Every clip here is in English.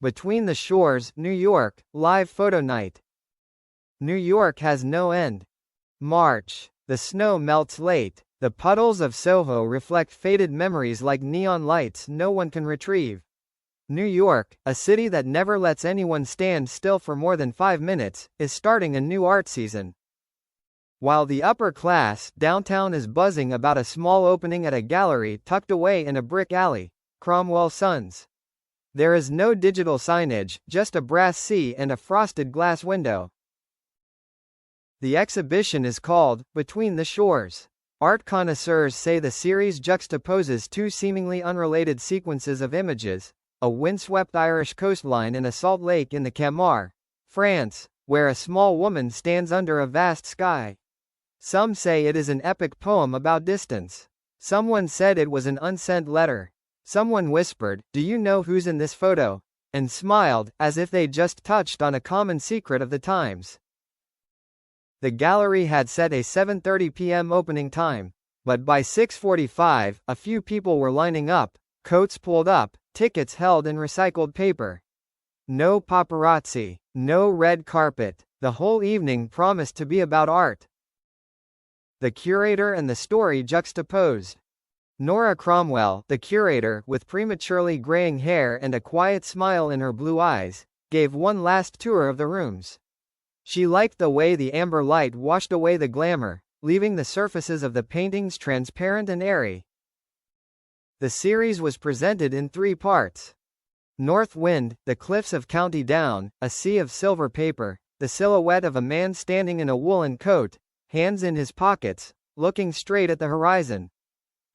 Between the Shores, New York, live photo night. New York has no end. March. The snow melts late. The puddles of Soho reflect faded memories like neon lights no one can retrieve. New York, a city that never lets anyone stand still for more than 5 minutes, is starting a new art season. While the upper class, downtown is buzzing about a small opening at a gallery tucked away in a brick alley, Cromwell Sons. There is no digital signage, just a brass C and a frosted glass window. The exhibition is called Between the Shores. Art connoisseurs say the series juxtaposes two seemingly unrelated sequences of images, a windswept Irish coastline and a salt lake in the Camargue, France, where a small woman stands under a vast sky. Some say it is an epic poem about distance. Someone said it was an unsent letter. Someone whispered, "Do you know who's in this photo?" and smiled, as if they'd just touched on a common secret of the times. The gallery had set a 7:30 p.m. opening time, but by 6:45, a few people were lining up, coats pulled up, tickets held in recycled paper. No paparazzi, no red carpet. The whole evening promised to be about art. The curator and the story juxtaposed. Nora Cromwell, the curator, with prematurely graying hair and a quiet smile in her blue eyes, gave one last tour of the rooms. She liked the way the amber light washed away the glamour, leaving the surfaces of the paintings transparent and airy. The series was presented in 3 parts. North Wind, the cliffs of County Down, a sea of silver paper, the silhouette of a man standing in a woolen coat, hands in his pockets, looking straight at the horizon.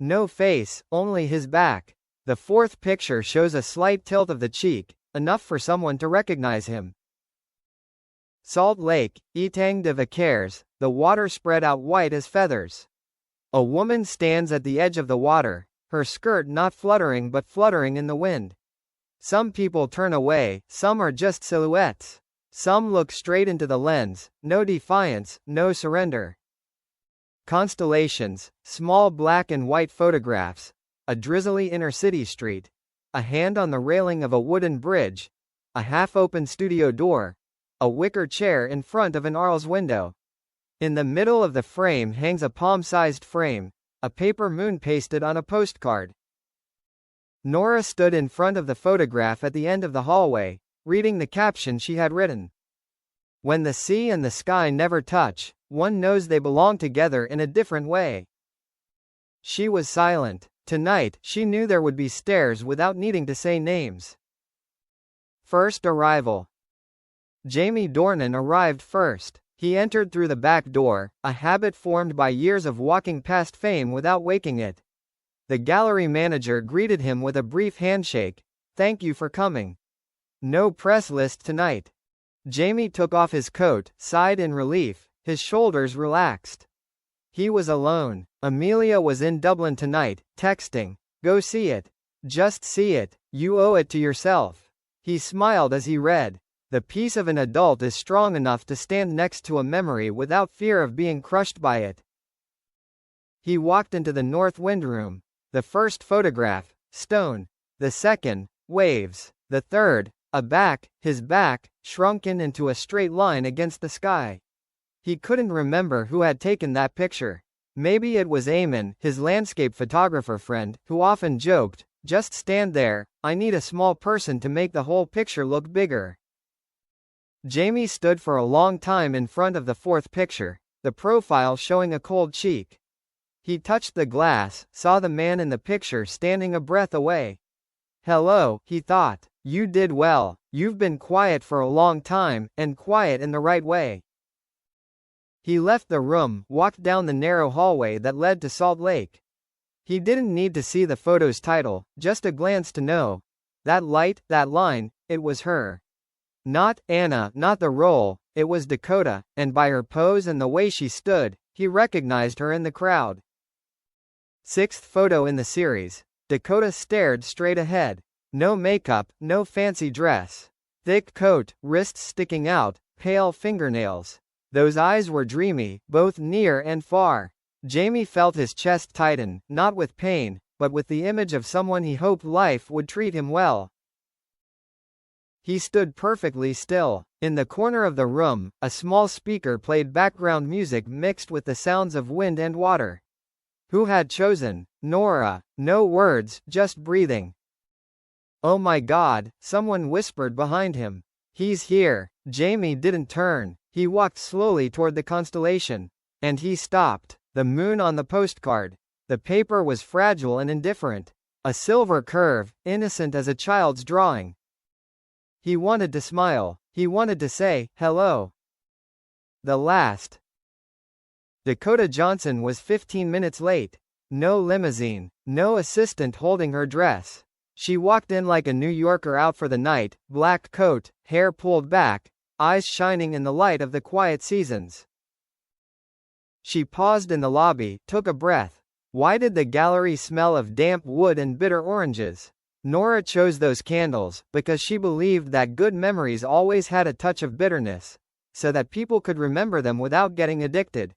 No face, only his back. The 4th picture shows a slight tilt of the cheek, enough for someone to recognize him. Salt Lake, Etang de Vaqueres, the water spread out white as feathers. A woman stands at the edge of the water, her skirt not fluttering but fluttering in the wind. Some people turn away, some are just silhouettes. Some look straight into the lens, no defiance, no surrender. Constellations, small black and white photographs, a drizzly inner-city street, a hand on the railing of a wooden bridge, a half-open studio door, a wicker chair in front of an Arles window. In the middle of the frame hangs a palm-sized frame, a paper moon pasted on a postcard. Nora stood in front of the photograph at the end of the hallway, reading the caption she had written. "When the sea and the sky never touch, one knows they belong together in a different way." She was silent. Tonight, she knew there would be stares without needing to say names. First arrival. Jamie Dornan arrived first. He entered through the back door, a habit formed by years of walking past fame without waking it. The gallery manager greeted him with a brief handshake. "Thank you for coming. No press list tonight." Jamie took off his coat, sighed in relief, his shoulders relaxed. He was alone. Amelia was in Dublin tonight, texting, "Go see it. Just see it. You owe it to yourself." He smiled as he read. The peace of an adult is strong enough to stand next to a memory without fear of being crushed by it. He walked into the North Wind room. The first photograph, stone. The second, waves. The third, a back, his back, shrunken into a straight line against the sky. He couldn't remember who had taken that picture. Maybe it was Eamon, his landscape photographer friend, who often joked, "Just stand there, I need a small person to make the whole picture look bigger." Jamie stood for a long time in front of the 4th picture, the profile showing a cold cheek. He touched the glass, saw the man in the picture standing a breath away. "Hello," he thought. "You did well. You've been quiet for a long time, and quiet in the right way." He left the room, walked down the narrow hallway that led to Salt Lake. He didn't need to see the photo's title, just a glance to know. That light, that line, it was her. Not Anna, not the role, it was Dakota, and by her pose and the way she stood, he recognized her in the crowd. 6th photo in the series. Dakota stared straight ahead. No makeup, no fancy dress. Thick coat, wrists sticking out, pale fingernails. Those eyes were dreamy, both near and far. Jamie felt his chest tighten, not with pain, but with the image of someone he hoped life would treat him well. He stood perfectly still. In the corner of the room, a small speaker played background music mixed with the sounds of wind and water. Who had chosen? Nora. No words, just breathing. Oh my God, someone whispered behind him. He's here. Jamie didn't turn. He walked slowly toward the constellation. And he stopped. The moon on the postcard. The paper was fragile and indifferent. A silver curve, innocent as a child's drawing. He wanted to smile. He wanted to say, hello. The last. Dakota Johnson was 15 minutes late. No limousine. No assistant holding her dress. She walked in like a New Yorker out for the night, black coat, hair pulled back, eyes shining in the light of the quiet seasons. She paused in the lobby, took a breath. Why did the gallery smell of damp wood and bitter oranges? Nora chose those candles because she believed that good memories always had a touch of bitterness, so that people could remember them without getting addicted.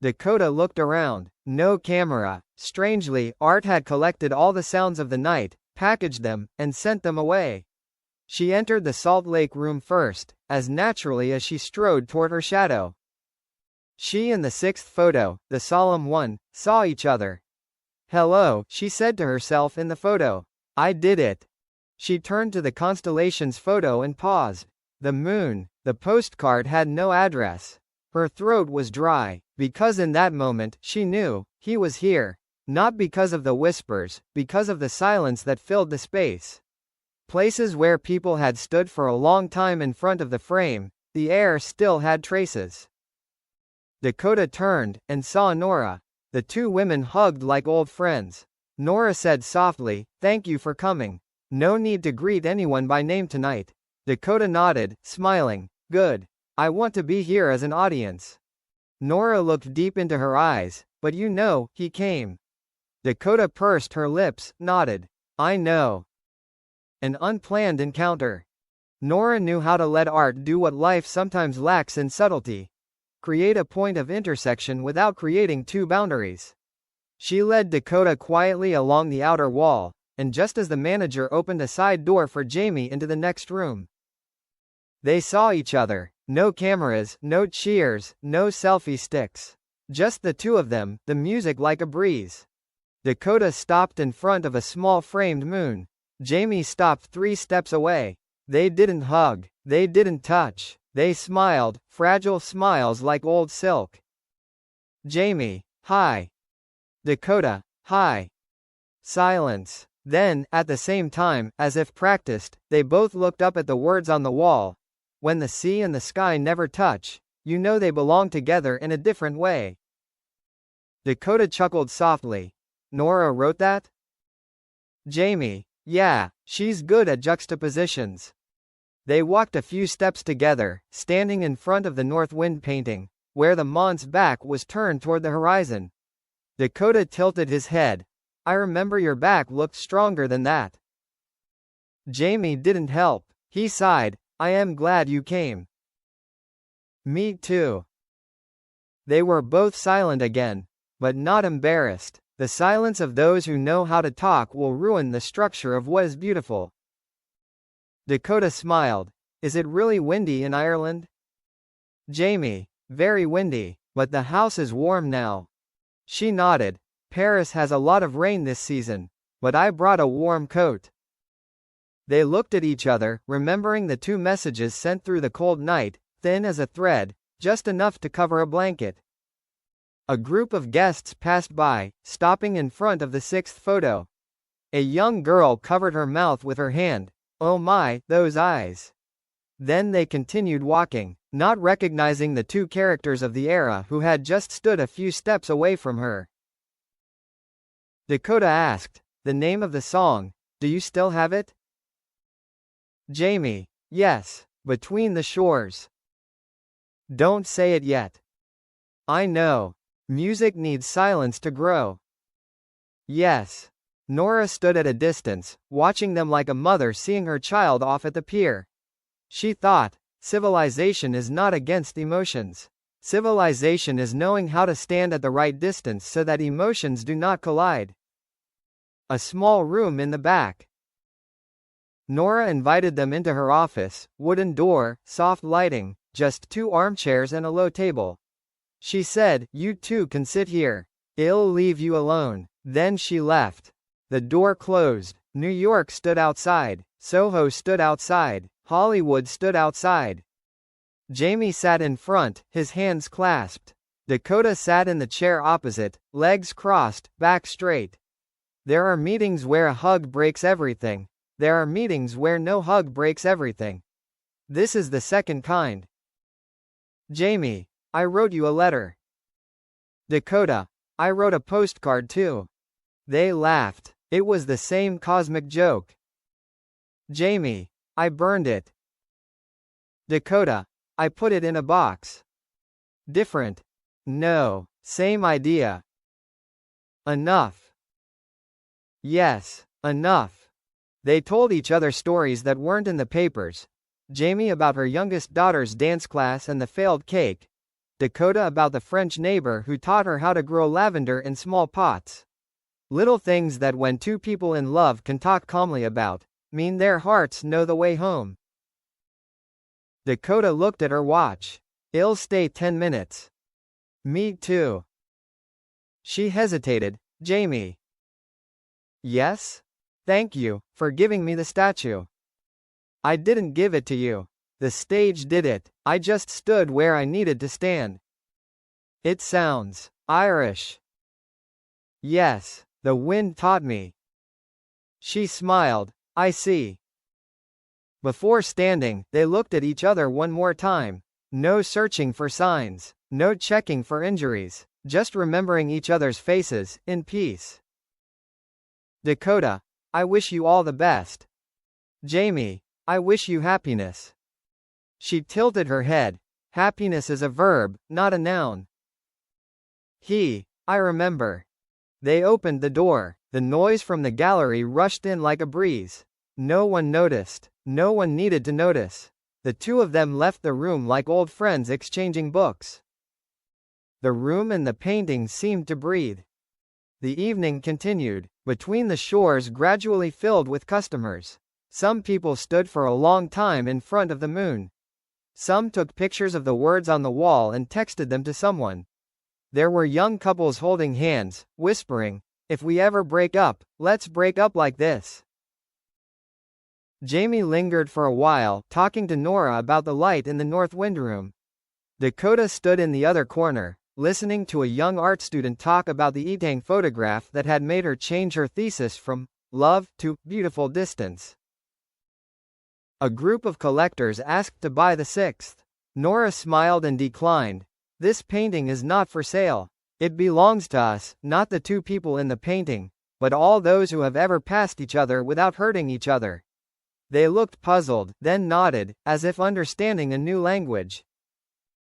Dakota looked around. No camera. Strangely, Art had collected all the sounds of the night, packaged them, and sent them away. She entered the Salt Lake room first, as naturally as she strode toward her shadow. She and the sixth photo, the solemn one, saw each other. Hello, she said to herself in the photo. I did it. She turned to the constellation's photo and paused. The moon. The postcard had no address. Her throat was dry, because in that moment, she knew, he was here. Not because of the whispers, because of the silence that filled the space. Places where people had stood for a long time in front of the frame, the air still had traces. Dakota turned, and saw Nora. The two women hugged like old friends. Nora said softly, thank you for coming. No need to greet anyone by name tonight. Dakota nodded, smiling. Good. I want to be here as an audience. Nora looked deep into her eyes, but you know, he came. Dakota pursed her lips, nodded. I know. An unplanned encounter. Nora knew how to let art do what life sometimes lacks in subtlety. Create a point of intersection without creating two boundaries. She led Dakota quietly along the outer wall, and just as the manager opened a side door for Jamie into the next room, they saw each other. No cameras, no cheers, no selfie sticks. Just the two of them, the music like a breeze. Dakota stopped in front of a small framed moon. Jamie stopped 3 steps away. They didn't hug. They didn't touch. They smiled, fragile smiles like old silk. Jamie, hi. Dakota, hi. Silence. Then, at the same time, as if practiced, they both looked up at the words on the wall. When the sea and the sky never touch, you know they belong together in a different way. Dakota chuckled softly. Nora wrote that? Jamie, yeah, she's good at juxtapositions. They walked a few steps together, standing in front of the north wind painting, where the Mont's back was turned toward the horizon. Dakota tilted his head. I remember your back looked stronger than that. Jamie didn't help. He sighed. I am glad you came. Me too. They were both silent again, but not embarrassed. The silence of those who know how to talk will ruin the structure of what is beautiful. Dakota smiled. Is it really windy in Ireland? Jamie, very windy, but the house is warm now. She nodded. Paris has a lot of rain this season, but I brought a warm coat. They looked at each other, remembering the 2 messages sent through the cold night, thin as a thread, just enough to cover a blanket. A group of guests passed by, stopping in front of the 6th photo. A young girl covered her mouth with her hand. Oh my, those eyes. Then they continued walking, not recognizing the 2 characters of the era who had just stood a few steps away from her. Dakota asked, the name of the song, do you still have it? Jamie, yes, Between the Shores. Don't say it yet. I know. Music needs silence to grow. Yes. Nora stood at a distance, watching them like a mother seeing her child off at the pier. She thought, civilization is not against emotions. Civilization is knowing how to stand at the right distance so that emotions do not collide. A small room in the back. Nora invited them into her office, wooden door, soft lighting, just 2 armchairs and a low table. She said, "You two can sit here. I'll leave you alone." Then she left. The door closed. New York stood outside. Soho stood outside. Hollywood stood outside. Jamie sat in front, his hands clasped. Dakota sat in the chair opposite, legs crossed, back straight. There are meetings where a hug breaks everything. There are meetings where no hug breaks everything. This is the second kind. Jamie, I wrote you a letter. Dakota, I wrote a postcard too. They laughed. It was the same cosmic joke. Jamie, I burned it. Dakota, I put it in a box. Different. No. Same idea. Enough. Yes, enough. They told each other stories that weren't in the papers. Jamie about her youngest daughter's dance class and the failed cake. Dakota about the French neighbor who taught her how to grow lavender in small pots. Little things that when two people in love can talk calmly about, mean their hearts know the way home. Dakota looked at her watch. I'll stay 10 minutes. Me too. She hesitated. Jamie. Yes? Thank you for giving me the statue. I didn't give it to you. The stage did it. I just stood where I needed to stand. It sounds Irish. Yes, the wind taught me. She smiled. I see. Before standing, they looked at each other one more time. No searching for signs, no checking for injuries, just remembering each other's faces, in peace. Dakota, I wish you all the best. Jamie, I wish you happiness. She tilted her head. Happiness is a verb, not a noun. I remember. They opened the door. The noise from the gallery rushed in like a breeze. No one noticed. No one needed to notice. The two of them left the room like old friends exchanging books. The room and the painting seemed to breathe. The evening continued. Between the shores gradually filled with customers. Some people stood for a long time in front of the moon. Some took pictures of the words on the wall and texted them to someone. There were young couples holding hands, whispering, "If we ever break up, let's break up like this." Jamie lingered for a while, talking to Nora about the light in the north windroom. Dakota stood in the other corner, listening to a young art student talk about the etched photograph that had made her change her thesis from love to beautiful distance. A group of collectors asked to buy the sixth. Nora smiled and declined. This painting is not for sale. It belongs to us, not the two people in the painting, but all those who have ever passed each other without hurting each other. They looked puzzled, then nodded, as if understanding a new language.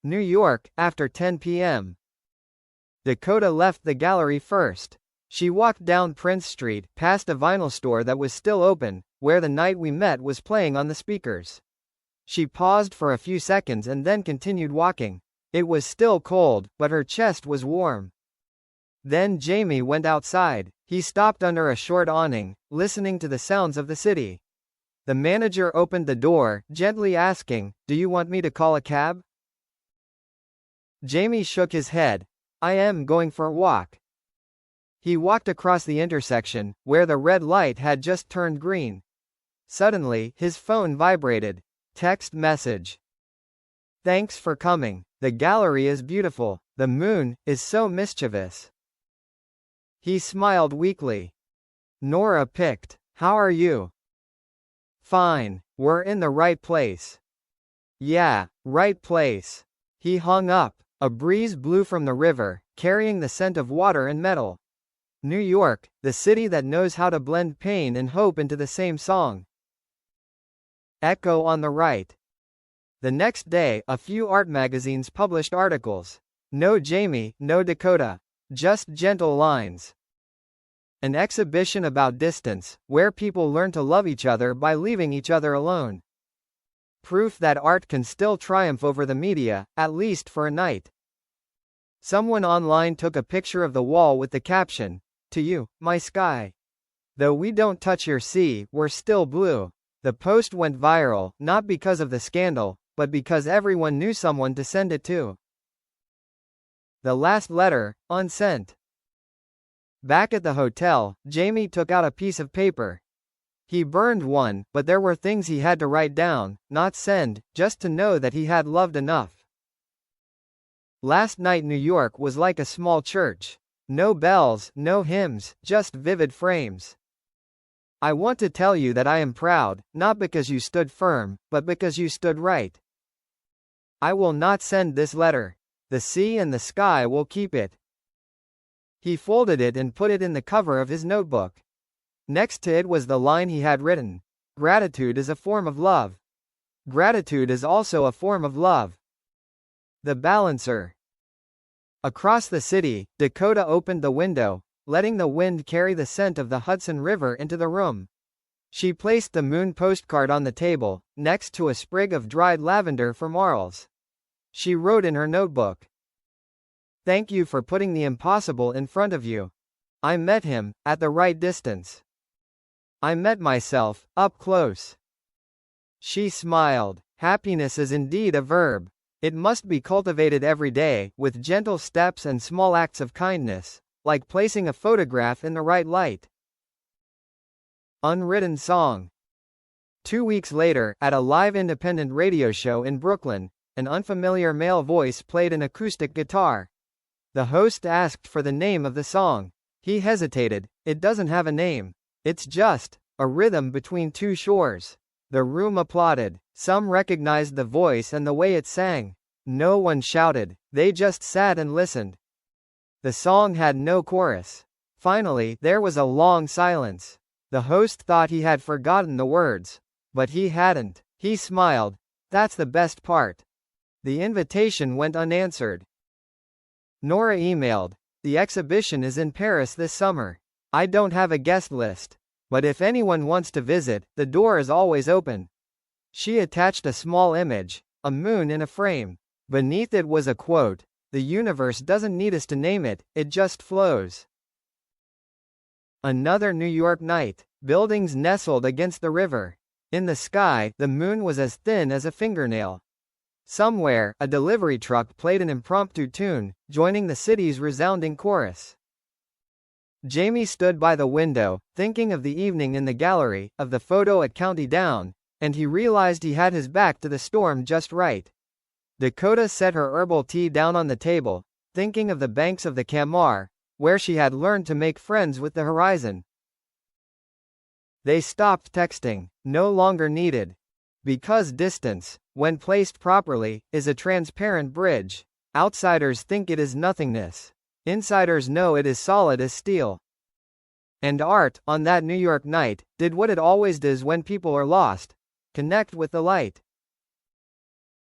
New York, after 10 p.m. Dakota left the gallery first. She walked down Prince Street, past a vinyl store that was still open, where The Night We Met was playing on the speakers. She paused for a few seconds and then continued walking. It was still cold, but her chest was warm. Then Jamie went outside. He stopped under a short awning, listening to the sounds of the city. The manager opened the door, gently asking, "Do you want me to call a cab?" Jamie shook his head. "I am going for a walk." He walked across the intersection, where the red light had just turned green. Suddenly, his phone vibrated. Text message. "Thanks for coming. The gallery is beautiful. The moon is so mischievous." He smiled weakly. Nora picked. "How are you?" "Fine. We're in the right place." "Yeah, right place." He hung up. A breeze blew from the river, carrying the scent of water and metal. New York, the city that knows how to blend pain and hope into the same song. Echo on the right. The next day, a few art magazines published articles. No Jamie, no Dakota. Just gentle lines. An exhibition about distance, where people learn to love each other by leaving each other alone. Proof that art can still triumph over the media, at least for a night. Someone online took a picture of the wall with the caption, "To you, my sky. Though we don't touch your sea, we're still blue." The post went viral, not because of the scandal, but because everyone knew someone to send it to. The last letter, unsent. Back at the hotel, Jamie took out a piece of paper. He burned one, but there were things he had to write down, not send, just to know that he had loved enough. Last night New York was like a small church. No bells, no hymns, just vivid frames. I want to tell you that I am proud, not because you stood firm, but because you stood right. I will not send this letter. The sea and the sky will keep it. He folded it and put it in the cover of his notebook. Next to it was the line he had written. Gratitude is a form of love. Gratitude is also a form of love. The balancer. Across the city, Dakota opened the window, letting the wind carry the scent of the Hudson River into the room. She placed the moon postcard on the table, next to a sprig of dried lavender for Marls. She wrote in her notebook, "Thank you for putting the impossible in front of you. I met him, at the right distance. I met myself, up close." She smiled. Happiness is indeed a verb. It must be cultivated every day, with gentle steps and small acts of kindness, like placing a photograph in the right light. Unwritten song. 2 weeks later, at a live independent radio show in Brooklyn, an unfamiliar male voice played an acoustic guitar. The host asked for the name of the song. He hesitated. It doesn't have a name. It's just a rhythm between two shores. The room applauded. Some recognized the voice and the way it sang. No one shouted. They just sat and listened. The song had no chorus. Finally, there was a long silence. The host thought he had forgotten the words. But he hadn't. He smiled. That's the best part. The invitation went unanswered. Nora emailed, "The exhibition is in Paris this summer. I don't have a guest list. But if anyone wants to visit, the door is always open." She attached a small image, a moon in a frame. Beneath it was a quote, "The universe doesn't need us to name it, it just flows." Another New York night. Buildings nestled against the river. In the sky, the moon was as thin as a fingernail. Somewhere, a delivery truck played an impromptu tune, joining the city's resounding chorus. Jamie stood by the window, thinking of the evening in the gallery, of the photo at County Down, and he realized he had his back to the storm just right. Dakota set her herbal tea down on the table, thinking of the banks of the Camargue, where she had learned to make friends with the horizon. They stopped texting, no longer needed. Because distance, when placed properly, is a transparent bridge. Outsiders think it is nothingness. Insiders know it is solid as steel. And art, on that New York night, did what it always does when people are lost: connect with the light.